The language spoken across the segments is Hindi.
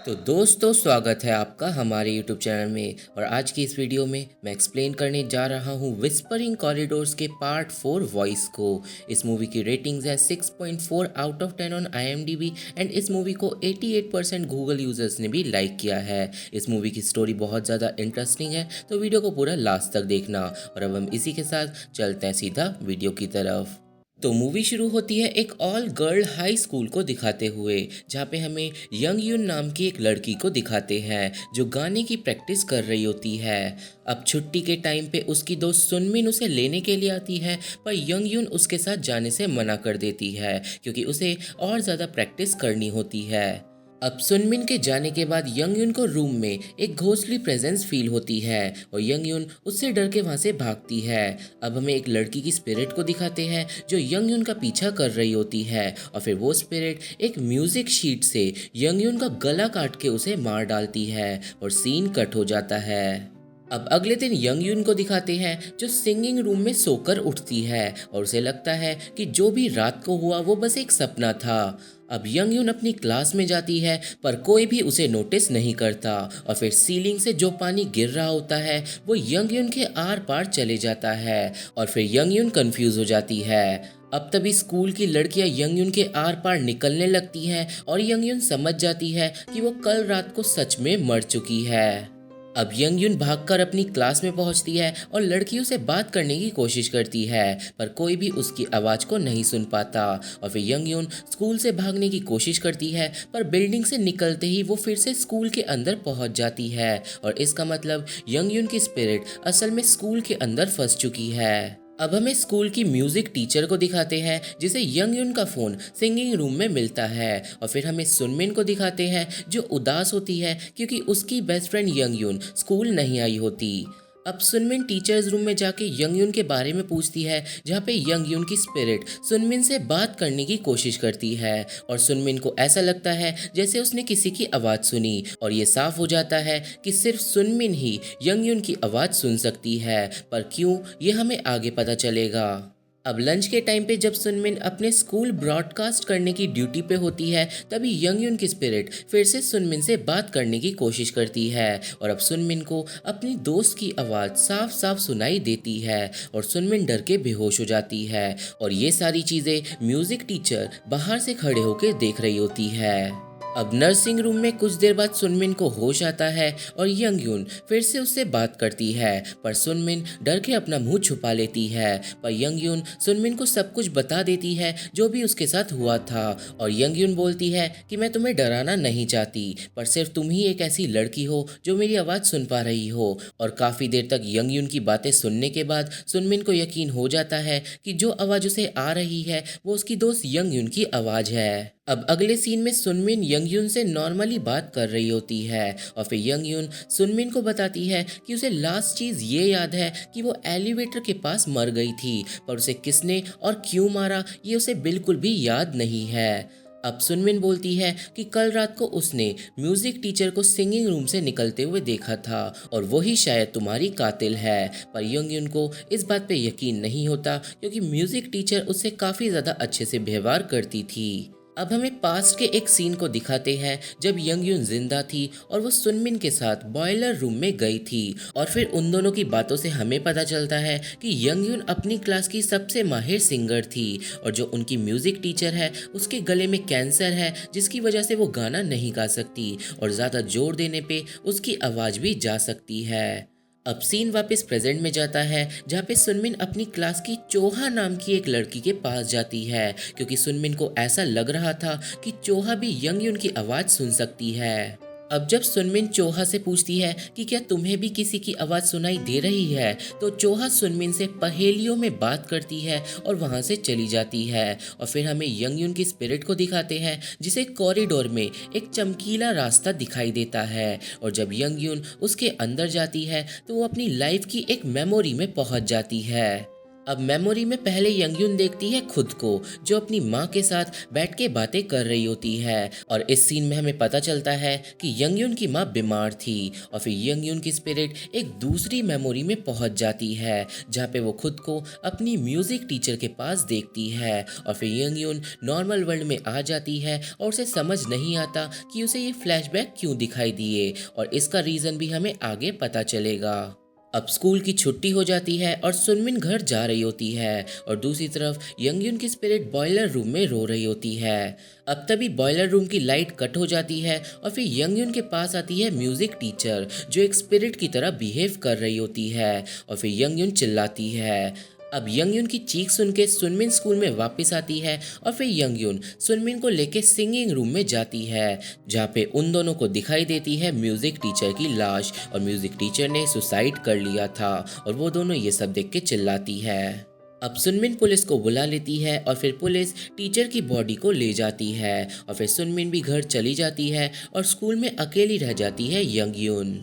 तो दोस्तों स्वागत है आपका हमारे YouTube चैनल में। और आज की इस वीडियो में मैं एक्सप्लेन करने जा रहा हूँ विस्परिंग कॉरिडोर्स के पार्ट 4 वॉइस को। इस मूवी की रेटिंग्स है 6.4 out of 10 on IMDb and इस मूवी को 88% गूगल यूजर्स ने भी लाइक किया है। इस मूवी की स्टोरी बहुत ज़्यादा इंटरेस्टिंग है, तो वीडियो को पूरा लास्ट तक देखना। और अब हम इसी के साथ चलते हैं सीधा वीडियो की तरफ। तो मूवी शुरू होती है एक ऑल गर्ल हाई स्कूल को दिखाते हुए, जहाँ पे हमें यंग यून नाम की एक लड़की को दिखाते हैं जो गाने की प्रैक्टिस कर रही होती है। अब छुट्टी के टाइम पे उसकी दोस्त सुनमिन उसे लेने के लिए आती है, पर यंग यून उसके साथ जाने से मना कर देती है क्योंकि उसे और ज़्यादा प्रैक्टिस करनी होती है। अब सुनमिन के जाने के बाद यंग यून को रूम में एक घोस्टली प्रेजेंस फील होती है और यंग यून उससे डर के वहां से भागती है। अब हमें एक लड़की की स्पिरिट को दिखाते हैं जो यंग यून का पीछा कर रही होती है और फिर वो स्पिरिट एक म्यूजिक शीट से यंग यून का गला काट के उसे मार डालती है और सीन कट हो जाता है। अब अगले दिन यंग यून को दिखाते हैं जो सिंगिंग रूम में सोकर उठती है और उसे लगता है कि जो भी रात को हुआ वो बस एक सपना था। अब यंग यून अपनी क्लास में जाती है पर कोई भी उसे नोटिस नहीं करता और फिर सीलिंग से जो पानी गिर रहा होता है वो यंग यून के आर पार चले जाता है और फिर यंग यून कंफ्यूज हो जाती है। अब तभी स्कूल की लड़कियां यंग यून के आर पार निकलने लगती हैं और यंग यून समझ जाती है कि वो कल रात को सच में मर चुकी है। अब यंग यून भागकर अपनी क्लास में पहुंचती है और लड़कियों से बात करने की कोशिश करती है, पर कोई भी उसकी आवाज़ को नहीं सुन पाता। और फिर यंग यून स्कूल से भागने की कोशिश करती है, पर बिल्डिंग से निकलते ही वो फिर से स्कूल के अंदर पहुंच जाती है और इसका मतलब यंग यून की स्पिरिट असल में स्कूल के अंदर फंस चुकी है। अब हमें स्कूल की म्यूजिक टीचर को दिखाते हैं जिसे यंग यून का फोन सिंगिंग रूम में मिलता है और फिर हमें सुनमिन को दिखाते हैं जो उदास होती है क्योंकि उसकी बेस्ट फ्रेंड यंग यून स्कूल नहीं आई होती। अब सुनमिन टीचर्स रूम में जाके यंग यून के बारे में पूछती है, जहाँ पे यंग यून की स्पिरिट सुनमिन से बात करने की कोशिश करती है और सुनमिन को ऐसा लगता है जैसे उसने किसी की आवाज़ सुनी और ये साफ हो जाता है कि सिर्फ सुनमिन ही यंग यून की आवाज़ सुन सकती है, पर क्यों ये हमें आगे पता चलेगा। अब लंच के टाइम पे जब सुनमिन अपने स्कूल ब्रॉडकास्ट करने की ड्यूटी पे होती है, तभी यंग यून की स्पिरिट फिर से सुनमिन से बात करने की कोशिश करती है और अब सुनमिन को अपनी दोस्त की आवाज़ साफ साफ सुनाई देती है और सुनमिन डर के बेहोश हो जाती है और ये सारी चीज़ें म्यूज़िक टीचर बाहर से खड़े होकर देख रही होती है। अब नर्सिंग रूम में कुछ देर बाद सुनमिन को होश आता है और यंग यून फिर से उससे बात करती है, पर सुनमिन डर के अपना मुंह छुपा लेती है। पर यंग यून सुनमिन को सब कुछ बता देती है जो भी उसके साथ हुआ था और यंग यून बोलती है कि मैं तुम्हें डराना नहीं चाहती, पर सिर्फ तुम ही एक ऐसी लड़की हो जो मेरी आवाज़ सुन पा रही हो। और काफ़ी देर तक यंग यून की बातें सुनने के बाद सुनमिन को यकीन हो जाता है कि जो आवाज़ उसे आ रही है वो उसकी दोस्त यंग यून की आवाज़ है। अब अगले सीन में सुनमिन यंग यून से नॉर्मली बात कर रही होती है और फिर यंग यून सुनमिन को बताती है कि उसे लास्ट चीज़ ये याद है कि वो एलिवेटर के पास मर गई थी, पर उसे किसने और क्यों मारा ये उसे बिल्कुल भी याद नहीं है। अब सुनमिन बोलती है कि कल रात को उसने म्यूजिक टीचर को सिंगिंग रूम से निकलते हुए देखा था और वही शायद तुम्हारी कातिल है, पर यंग यून को इस बात पे यकीन नहीं होता क्योंकि म्यूजिक टीचर उससे काफ़ी ज़्यादा अच्छे से व्यवहार करती थी। अब हमें पास्ट के एक सीन को दिखाते हैं जब यंग यून जिंदा थी और वो सुनमिन के साथ बॉयलर रूम में गई थी और फिर उन दोनों की बातों से हमें पता चलता है कि यंग यून अपनी क्लास की सबसे माहिर सिंगर थी और जो उनकी म्यूजिक टीचर है उसके गले में कैंसर है जिसकी वजह से वो गाना नहीं गा सकती और ज़्यादा जोर देने पे उसकी आवाज़ भी जा सकती है। अब सीन वापस प्रेजेंट में जाता है जहाँ पे सुनमिन अपनी क्लास की चोहा नाम की एक लड़की के पास जाती है क्योंकि सुनमिन को ऐसा लग रहा था कि चोहा भी यंग यून की आवाज़ सुन सकती है। अब जब सुनमिन चोहा से पूछती है कि क्या तुम्हें भी किसी की आवाज़ सुनाई दे रही है, तो चोहा सुनमिन से पहेलियों में बात करती है और वहाँ से चली जाती है और फिर हमें यंग यून की स्पिरिट को दिखाते हैं जिसे कॉरिडोर में एक चमकीला रास्ता दिखाई देता है और जब यंग यून उसके अंदर जाती है तो वो अपनी लाइफ की एक मेमोरी में पहुँच जाती है। अब मेमोरी में पहले यंगयून देखती है खुद को, जो अपनी माँ के साथ बैठ के बातें कर रही होती है। और इस सीन में हमें पता चलता है कि यंगयून की माँ बीमार थी और फिर यंगयून की स्पिरिट एक दूसरी मेमोरी में पहुंच जाती है, जहाँ पे वो खुद को अपनी म्यूजिक टीचर के पास देखती है। और फिर यंगयून नॉर्मल वर्ल्ड में आ जाती है और उसे समझ नहीं आता कि उसे ये फ्लैशबैक क्यों दिखाई दिए, और इसका रीज़न भी हमें आगे पता चलेगा। अब स्कूल की छुट्टी हो जाती है और सुनमिन घर जा रही होती है, और दूसरी तरफ यंगयून की स्पिरिट बॉयलर रूम में रो रही होती है। अब तभी बॉयलर रूम की लाइट कट हो जाती है और फिर यंगयून के पास आती है म्यूजिक टीचर, जो एक स्पिरिट की तरह बिहेव कर रही होती है। और फिर यंगयून चिल्लाती है। अब यंगयून की चीख सुन के सुनमिन स्कूल में वापस आती है और फिर यंगयून सुनमिन को लेके सिंगिंग रूम में जाती है, जहाँ पे उन दोनों को दिखाई देती है म्यूजिक टीचर की लाश, और म्यूजिक टीचर ने सुसाइड कर लिया था। और वो दोनों ये सब देख के चिल्लाती है। अब सुनमिन पुलिस को बुला लेती है और फिर पुलिस टीचर की बॉडी को ले जाती है, और फिर सुनमिन भी घर चली जाती है और स्कूल में अकेली रह जाती है यंगयून।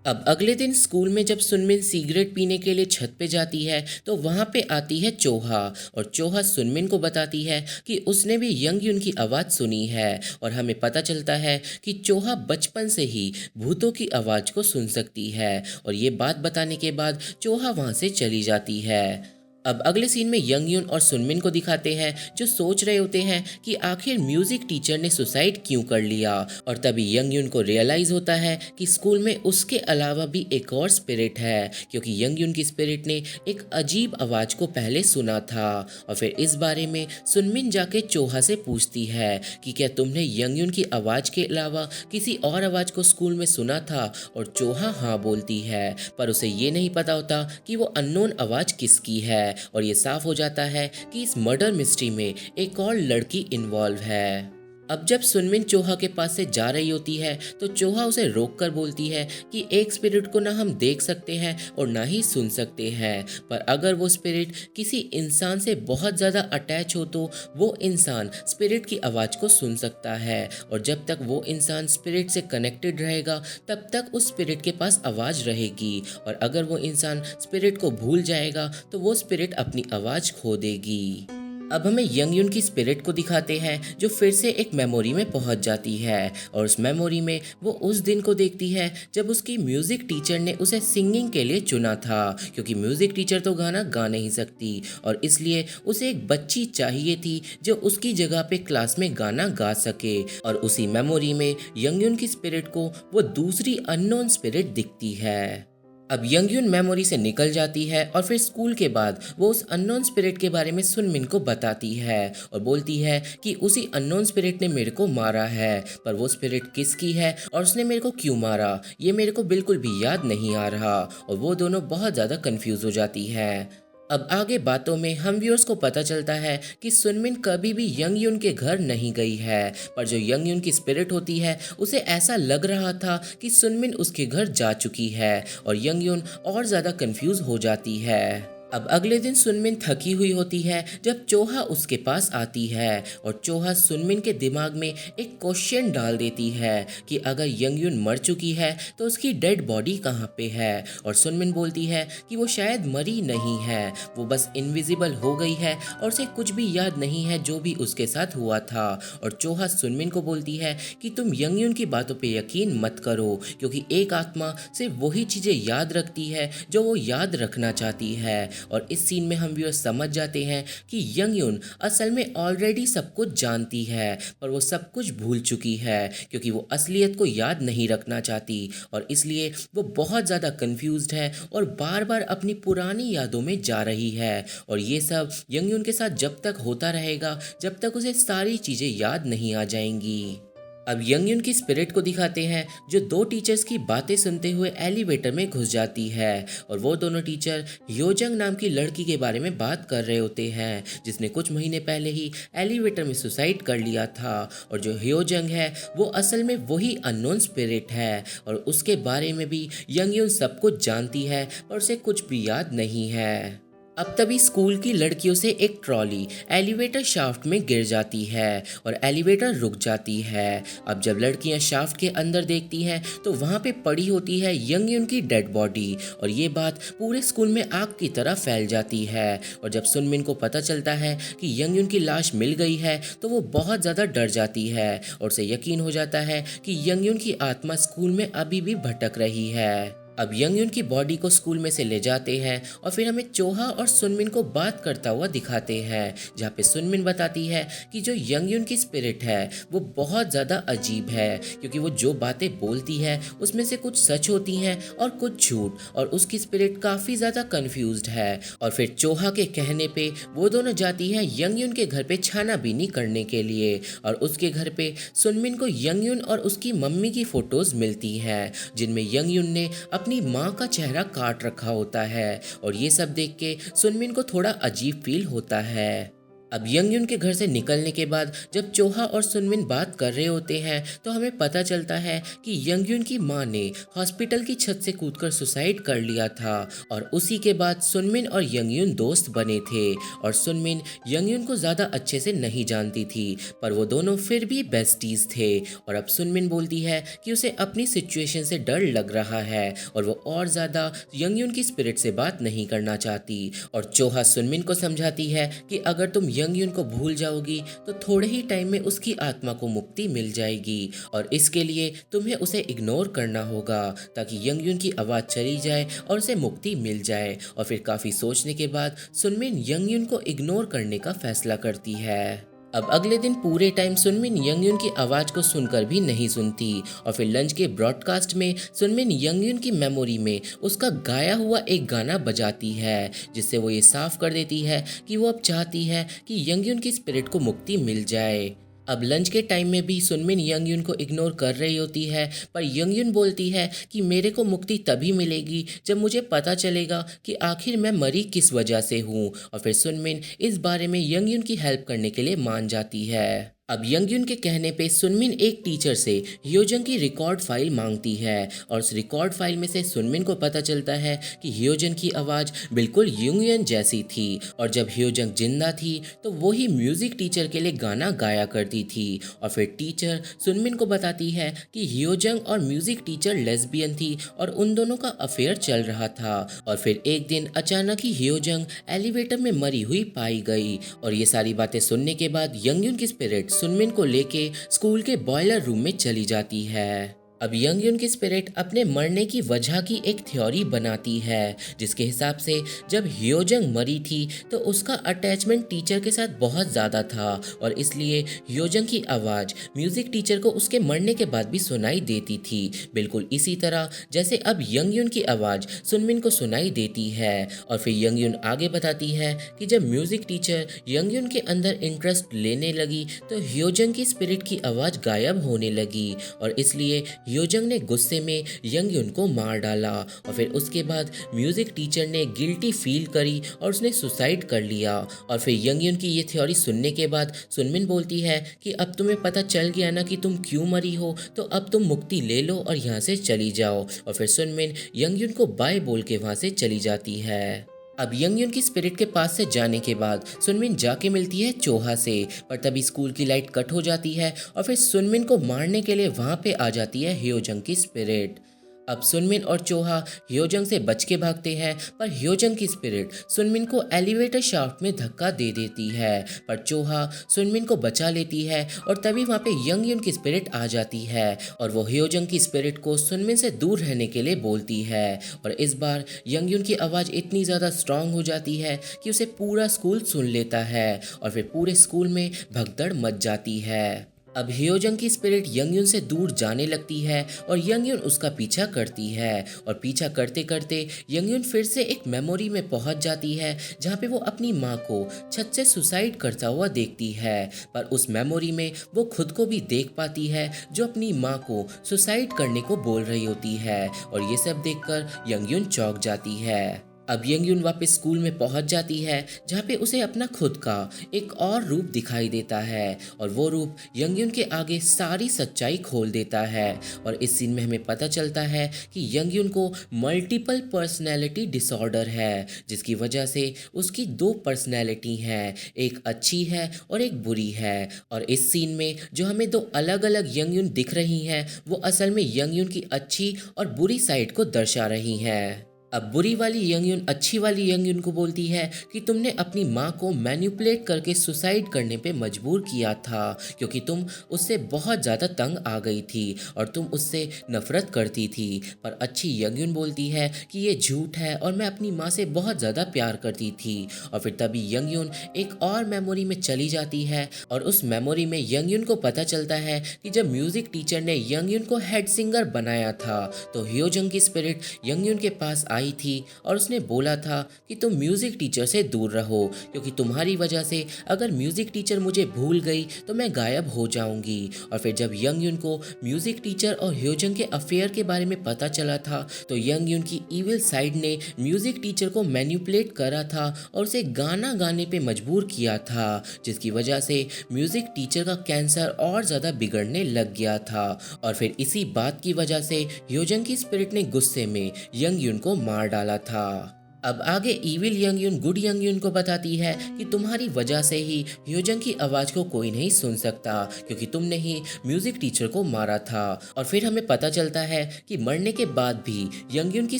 अब अगले दिन स्कूल में जब सुनमिन सिगरेट पीने के लिए छत पे जाती है तो वहाँ पे आती है चोहा, और चोहा सुनमिन को बताती है कि उसने भी यंगयून की आवाज़ सुनी है। और हमें पता चलता है कि चोहा बचपन से ही भूतों की आवाज़ को सुन सकती है, और ये बात बताने के बाद चोहा वहाँ से चली जाती है। अब अगले सीन में यंगयून और सुनमिन को दिखाते हैं, जो सोच रहे होते हैं कि आखिर म्यूजिक टीचर ने सुसाइड क्यों कर लिया। और तभी यंगयून को रियलाइज होता है कि स्कूल में उसके अलावा भी एक और स्पिरिट है, क्योंकि यंगयून की स्पिरिट ने एक अजीब आवाज को पहले सुना था। और फिर इस बारे में सुनमिन जाके चोहा से पूछती है कि क्या तुमने यंगयून की आवाज के अलावा किसी और आवाज को स्कूल में सुना था। और चोहा हाँ बोलती है, पर उसे ये नहीं पता होता कि वो अननोन आवाज किसकी है। और ये साफ हो जाता है कि इस मर्डर मिस्ट्री में एक और लड़की इन्वॉल्व है। अब जब सुनमिन चोहा के पास से जा रही होती है तो चोहा उसे रोककर बोलती है कि एक स्पिरिट को ना हम देख सकते हैं और ना ही सुन सकते हैं, पर अगर वो स्पिरिट किसी इंसान से बहुत ज़्यादा अटैच हो तो वो इंसान स्पिरिट की आवाज़ को सुन सकता है, और जब तक वो इंसान स्पिरिट से कनेक्टेड रहेगा तब तक उस स्पिरिट के पास आवाज़ रहेगी, और अगर वो इंसान स्पिरिट को भूल जाएगा तो वो स्पिरिट अपनी आवाज़ खो देगी। अब हमें यंगयून की स्पिरिट को दिखाते हैं, जो फिर से एक मेमोरी में पहुंच जाती है, और उस मेमोरी में वो उस दिन को देखती है जब उसकी म्यूजिक टीचर ने उसे सिंगिंग के लिए चुना था, क्योंकि म्यूजिक टीचर तो गाना गा नहीं सकती, और इसलिए उसे एक बच्ची चाहिए थी जो उसकी जगह पे क्लास में गाना गा सके। और उसी मेमोरी में यंगयून की स्पिरिट को वो दूसरी अननोन स्पिरिट दिखती है। अब यंगयून मेमोरी से निकल जाती है और फिर स्कूल के बाद वो उस अननोन स्पिरिट के बारे में सुनमिन को बताती है, और बोलती है कि उसी अननोन स्पिरिट ने मेरे को मारा है, पर वो स्पिरिट किसकी है और उसने मेरे को क्यों मारा ये मेरे को बिल्कुल भी याद नहीं आ रहा। और वो दोनों बहुत ज़्यादा कंफ्यूज हो जाती है। अब आगे बातों में हम व्यूअर्स को पता चलता है कि सुनमिन कभी भी यंगयून के घर नहीं गई है, पर जो यंगयून की स्पिरिट होती है उसे ऐसा लग रहा था कि सुनमिन उसके घर जा चुकी है, और यंगयून और ज़्यादा कंफ्यूज हो जाती है। अब अगले दिन सुनमिन थकी हुई होती है जब चोहा उसके पास आती है, और चोहा सुनमिन के दिमाग में एक क्वेश्चन डाल देती है कि अगर यंगयून मर चुकी है तो उसकी डेड बॉडी कहाँ पे है। और सुनमिन बोलती है कि वो शायद मरी नहीं है, वो बस इनविजिबल हो गई है और उसे कुछ भी याद नहीं है जो भी उसके साथ हुआ था। और चोहा सुनमिन को बोलती है कि तुम यंगयून की बातों पे यकीन मत करो, क्योंकि एक आत्मा सिर्फ वही चीज़ें याद रखती है जो वो याद रखना चाहती है। और इस सीन में हम व्यूअर्स समझ जाते हैं कि यंगयून असल में ऑलरेडी सब कुछ जानती है, पर वो सब कुछ भूल चुकी है, क्योंकि वो असलियत को याद नहीं रखना चाहती, और इसलिए वो बहुत ज़्यादा कंफ्यूज्ड है और बार बार अपनी पुरानी यादों में जा रही है। और ये सब यंगयून के साथ जब तक होता रहेगा जब तक उसे सारी चीज़ें याद नहीं आ जाएंगी। अब यंगयून की स्पिरिट को दिखाते हैं, जो दो टीचर्स की बातें सुनते हुए एलिवेटर में घुस जाती है, और वो दोनों टीचर ह्योजंग नाम की लड़की के बारे में बात कर रहे होते हैं, जिसने कुछ महीने पहले ही एलिवेटर में सुसाइड कर लिया था। और जो ह्योजंग है वो असल में वही अननोन स्पिरिट है, और उसके बारे में भी यंगयून सब कुछ जानती है पर उसे कुछ भी याद नहीं है। अब तभी स्कूल की लड़कियों से एक ट्रॉली एलिवेटर शाफ्ट में गिर जाती है और एलिवेटर रुक जाती है। अब जब लड़कियां शाफ्ट के अंदर देखती हैं तो वहां पे पड़ी होती है यंगयुन की डेड बॉडी और ये बात पूरे स्कूल में आग की तरह फैल जाती है। और जब सुनमिन को पता चलता है कि यंगयुन की लाश मिल गई है तो वो बहुत ज़्यादा डर जाती है और उसे यकीन हो जाता है कि यंगयुन की आत्मा स्कूल में अभी भी भटक रही है। अब यंगयुन की बॉडी को स्कूल में से ले जाते हैं और फिर हमें चोहा और सुनमिन को बात करता हुआ दिखाते हैं, जहाँ पे सुनमिन बताती है कि जो यंगयुन की स्पिरिट है वो बहुत ज़्यादा अजीब है, क्योंकि वो जो बातें बोलती है उसमें से कुछ सच होती हैं और कुछ झूठ, और उसकी स्पिरिट काफ़ी ज़्यादा कंफ्यूज्ड है। और फिर चोहा के कहने पे वो दोनों जाती हैं यंगयुन के घर पे छानाबीनी करने के लिए, और उसके घर पे सुनमिन को यंगयुन और उसकी मम्मी की फ़ोटोज़ मिलती हैं जिनमें यंगयुन ने अपनी माँ का चेहरा काट रखा होता है। और ये सब देख के सुनमिन को थोड़ा अजीब फील होता है। अब यंगयुन के घर से निकलने के बाद जब चोहा और सुनमिन बात कर रहे होते हैं तो हमें पता चलता है कि यंगयुन की माँ ने हॉस्पिटल की छत से कूदकर सुसाइड कर लिया था, और उसी के बाद सुनमिन और यंगयुन दोस्त बने थे। और सुनमिन यंगयुन को ज़्यादा अच्छे से नहीं जानती थी, पर वो दोनों फिर भी बेस्टीज थे। और अब सुनमिन बोलती है कि उसे अपनी सिचुएशन से डर लग रहा है और वो और ज़्यादा यंगयुन की स्पिरिट से बात नहीं करना चाहती। और चोहा सुनमिन को समझाती है कि अगर तुम यंगयुन को भूल जाओगी तो थोड़े ही टाइम में उसकी आत्मा को मुक्ति मिल जाएगी, और इसके लिए तुम्हें उसे इग्नोर करना होगा ताकि यंगयुन की आवाज़ चली जाए और उसे मुक्ति मिल जाए। और फिर काफ़ी सोचने के बाद सुनमिन यंगयुन को इग्नोर करने का फैसला करती है। अब अगले दिन पूरे टाइम सुनमिन यंगयुन की आवाज़ को सुनकर भी नहीं सुनती, और फिर लंच के ब्रॉडकास्ट में सुनमिन यंगयुन की मेमोरी में उसका गाया हुआ एक गाना बजाती है, जिससे वो ये साफ कर देती है कि वो अब चाहती है कि यंगयुन की स्पिरिट को मुक्ति मिल जाए। अब लंच के टाइम में भी सुनमिन यंगयुन को इग्नोर कर रही होती है, पर यंगयुन बोलती है कि मेरे को मुक्ति तभी मिलेगी जब मुझे पता चलेगा कि आखिर मैं मरी किस वजह से हूँ। और फिर सुनमिन इस बारे में यंगयुन की हेल्प करने के लिए मान जाती है। अब यंगयुन के कहने पे सुनमिन एक टीचर से ह्योजंग की रिकॉर्ड फाइल मांगती है, और उस रिकॉर्ड फाइल में से सुनमिन को पता चलता है कि ह्योजंग की आवाज़ बिल्कुल यंगयुन जैसी थी, और जब ह्योजंग जिंदा थी तो वही म्यूज़िक टीचर के लिए गाना गाया करती थी। और फिर टीचर सुनमिन को बताती है कि ह्योजंग और म्यूज़िक टीचर लेस्बियन थी और उन दोनों का अफेयर चल रहा था। और फिर एक दिन अचानक ही ह्योजंग एलिवेटर में मरी हुई पाई गई। और ये सारी बातें सुनने के बाद यंगयुन की स्पिरिट सुनमिन को लेके स्कूल के बॉयलर रूम में चली जाती है। अब यंगयुन की स्पिरिट अपने मरने की वजह की एक थ्योरी बनाती है, जिसके हिसाब से जब ह्योजंग मरी थी तो उसका अटैचमेंट टीचर के साथ बहुत ज़्यादा था, और इसलिए ह्योजंग की आवाज़ म्यूज़िक टीचर को उसके मरने के बाद भी सुनाई देती थी, बिल्कुल इसी तरह जैसे अब यंगयुन की आवाज़ सुनमिन को सुनाई देती है। और फिर यंगयुन आगे बताती है कि जब म्यूज़िक टीचर यंगयुन के अंदर इंटरेस्ट लेने लगी तो ह्योजंग की स्पिरिट की आवाज़ गायब होने लगी, और इसलिए ह्योजंग ने गुस्से में यंगयुन को मार डाला। और फिर उसके बाद म्यूजिक टीचर ने गिल्टी फील करी और उसने सुसाइड कर लिया। और फिर यंगयुन की ये थ्योरी सुनने के बाद सुनमिन बोलती है कि अब तुम्हें पता चल गया ना कि तुम क्यों मरी हो, तो अब तुम मुक्ति ले लो और यहाँ से चली जाओ। और फिर सुनमिन यंगयुन को बाय बोल के वहाँ से चली जाती है। अब यंगयुन की स्पिरिट के पास से जाने के बाद सुनमिन जाके मिलती है चोहा से, पर तभी स्कूल की लाइट कट हो जाती है और फिर सुनमिन को मारने के लिए वहाँ पे आ जाती है ह्योजंग की स्पिरिट। अब सुनमिन और चोहा ह्योजंग से बच के भागते हैं, पर ह्योजंग की स्पिरिट सुनमिन को एलिवेटर शाफ्ट में धक्का दे देती है, पर चोहा सुनमिन को बचा लेती है और तभी वहाँ पे यंगयुन की स्पिरिट आ जाती है और वो ह्योजंग की स्पिरिट को सुनमिन से दूर रहने के लिए बोलती है। और इस बार यंगयुन की आवाज़ इतनी ज़्यादा स्ट्रांग हो जाती है कि उसे पूरा स्कूल सुन लेता है और फिर पूरे स्कूल में भगदड़ मच जाती है। अब ह्योजंग की स्पिरिट यंगयुन से दूर जाने लगती है और यंगयुन उसका पीछा करती है, और पीछा करते करते यंगयुन फिर से एक मेमोरी में पहुंच जाती है जहां पे वो अपनी माँ को छत से सुसाइड करता हुआ देखती है। पर उस मेमोरी में वो खुद को भी देख पाती है जो अपनी माँ को सुसाइड करने को बोल रही होती है, और ये सब देखकर यंगयुन चौंक जाती है। अब यंगयून वापस स्कूल में पहुंच जाती है जहाँ पे उसे अपना खुद का एक और रूप दिखाई देता है और वो रूप यंगयून के आगे सारी सच्चाई खोल देता है। और इस सीन में हमें पता चलता है कि यंगयून को मल्टीपल पर्सनैलिटी डिसऑर्डर है, जिसकी वजह से उसकी दो पर्सनैलिटी हैं, एक अच्छी है और एक बुरी है। और इस सीन में जो हमें दो अलग अलग यंगयून दिख रही हैं वो असल में यंगयून की अच्छी और बुरी साइड को दर्शा रही हैं। अब बुरी वाली यंगयून अच्छी वाली यंगयून को बोलती है कि तुमने अपनी माँ को मैनिपुलेट करके सुसाइड करने पे मजबूर किया था क्योंकि तुम उससे बहुत ज़्यादा तंग आ गई थी और तुम उससे नफरत करती थी। पर अच्छी यंगयून बोलती है कि ये झूठ है और मैं अपनी माँ से बहुत ज़्यादा प्यार करती थी। और फिर तभी यंगयून एक और मेमोरी में चली जाती है और उस मेमोरी में यंगयून को पता चलता है कि जब म्यूज़िक टीचर ने यंगयून को हेड सिंगर बनाया था तो ह्योजंग की स्पिरिट यंगयून के पास आई थी और उसने बोला था कि तुम म्यूजिक टीचर से दूर रहो क्योंकि तुम्हारी वजह से अगर म्यूजिक टीचर मुझे भूल गई तो मैं गायब हो जाऊंगी। और फिर जब यंगयून को म्यूजिक टीचर और ह्योजंग के अफेयर के बारे में पता चला था तो यंगयून की इविल साइड ने म्यूजिक टीचर को मैनिपुलेट करा था और उसे गाना गाने पे मजबूर किया था, जिसकी वजह से म्यूजिक टीचर का कैंसर और ज़्यादा बिगड़ने लग गया था। और फिर इसी बात की वजह से ह्योजंग की स्पिरिट ने गुस्से में यंगयून को मार डाला था। अब आगे इविल यंगयून गुड यंगयून को बताती है कि तुम्हारी वजह से ही ह्योजंग की आवाज़ को कोई नहीं सुन सकता क्योंकि तुमने ही म्यूजिक टीचर को मारा था। और फिर हमें पता चलता है कि मरने के बाद भी यंगयून की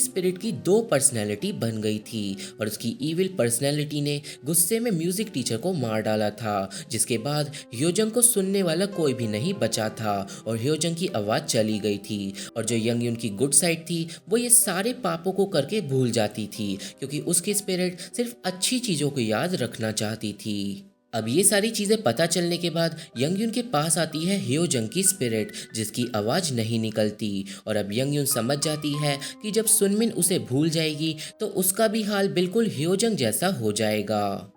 स्पिरिट की दो पर्सनैलिटी बन गई थी और उसकी इविल पर्सनैलिटी ने गुस्से में म्यूजिक टीचर को मार डाला था, जिसके बाद ह्योजंग को सुनने वाला कोई भी नहीं बचा था और ह्योजंग की आवाज़ चली गई थी। और जो यंगयून की गुड साइड थी वो ये सारे पापों को करके भूल जाती थी क्योंकि उसकी स्पिरिट सिर्फ अच्छी चीज़ों को याद रखना चाहती थी। अब ये सारी चीज़ें पता चलने के बाद यंगयून के पास आती है ह्योजंग की स्पिरिट जिसकी आवाज़ नहीं निकलती। और अब यंगयून समझ जाती है कि जब सुनमिन उसे भूल जाएगी तो उसका भी हाल बिल्कुल ह्योजंग जैसा हो जाएगा।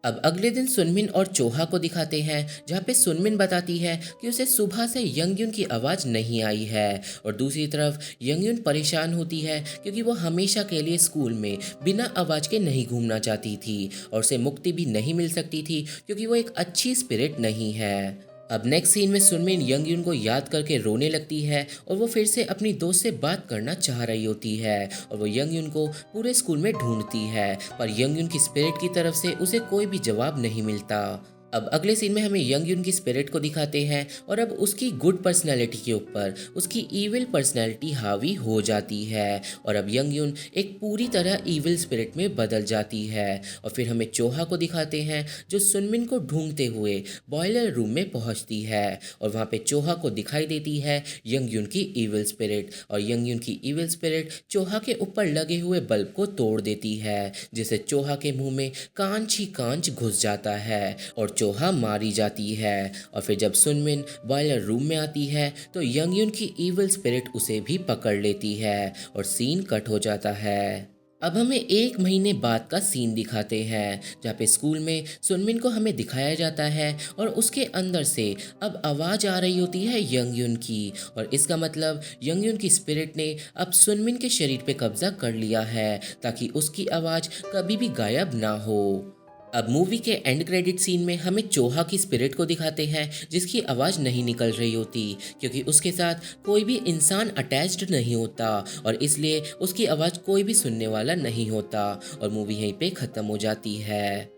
अब अगले दिन सुनमिन और चोहा को दिखाते हैं जहाँ पे सुनमिन बताती है कि उसे सुबह से यंगयून की आवाज़ नहीं आई है और दूसरी तरफ यंगयून परेशान होती है क्योंकि वो हमेशा के लिए स्कूल में बिना आवाज़ के नहीं घूमना चाहती थी और उसे मुक्ति भी नहीं मिल सकती थी क्योंकि वो एक अच्छी स्पिरिट नहीं है। अब नेक्स्ट सीन में सुनमिन यंगयून को याद करके रोने लगती है और वो फिर से अपनी दोस्त से बात करना चाह रही होती है और वो यंगयून को पूरे स्कूल में ढूंढती है पर यंगयून की स्पिरिट की तरफ से उसे कोई भी जवाब नहीं मिलता। अब अगले सीन में हमें यंगयून की स्पिरिट को दिखाते हैं और अब उसकी गुड पर्सनैलिटी के ऊपर उसकी ईविल पर्सनैलिटी हावी हो जाती है और अब यंगयून एक पूरी तरह ईविल स्पिरिट में बदल जाती है। और फिर हमें चोहा को दिखाते हैं जो सुनमिन को ढूंढते हुए बॉयलर रूम में पहुंचती है और वहाँ पे चोहा को दिखाई देती है यंगयून की ईविल स्पिरिट और यंगयून की ईविल स्पिरिट चोहा के ऊपर लगे हुए बल्ब को तोड़ देती है जिससे चोहा के मुंह में कांच ही कांच घुस जाता है और चोहा मारी जाती है। और फिर जब सुनमिन बॉयलर रूम में आती है तो यंगयून की इविल स्पिरिट उसे भी पकड़ लेती है और सीन कट हो जाता है। अब हमें 1 महीने बाद का सीन दिखाते हैं जहाँ पे स्कूल में सुनमिन को हमें दिखाया जाता है और उसके अंदर से अब आवाज़ आ रही होती है यंगयून की और इसका मतलब यंगयून की स्पिरिट ने अब सुनमिन के शरीर पे कब्जा कर लिया है ताकि उसकी आवाज़ कभी भी गायब ना हो। अब मूवी के एंड क्रेडिट सीन में हमें चोहा की स्पिरिट को दिखाते हैं जिसकी आवाज़ नहीं निकल रही होती क्योंकि उसके साथ कोई भी इंसान अटैच्ड नहीं होता और इसलिए उसकी आवाज़ कोई भी सुनने वाला नहीं होता और मूवी यहीं पे ख़त्म हो जाती है।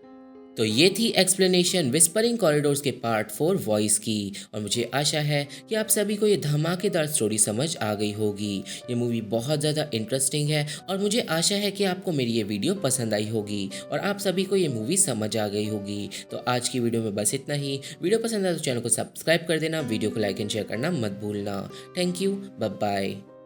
तो ये थी एक्सप्लेनेशन विस्परिंग कॉरिडोर्स के पार्ट 4 वॉइस की और मुझे आशा है कि आप सभी को ये धमाकेदार स्टोरी समझ आ गई होगी। ये मूवी बहुत ज़्यादा इंटरेस्टिंग है और मुझे आशा है कि आपको मेरी ये वीडियो पसंद आई होगी और आप सभी को ये मूवी समझ आ गई होगी। तो आज की वीडियो में बस इतना ही। वीडियो पसंद आए तो चैनल को सब्सक्राइब कर देना, वीडियो को लाइक एंड शेयर करना मत भूलना। Thank you, bye bye.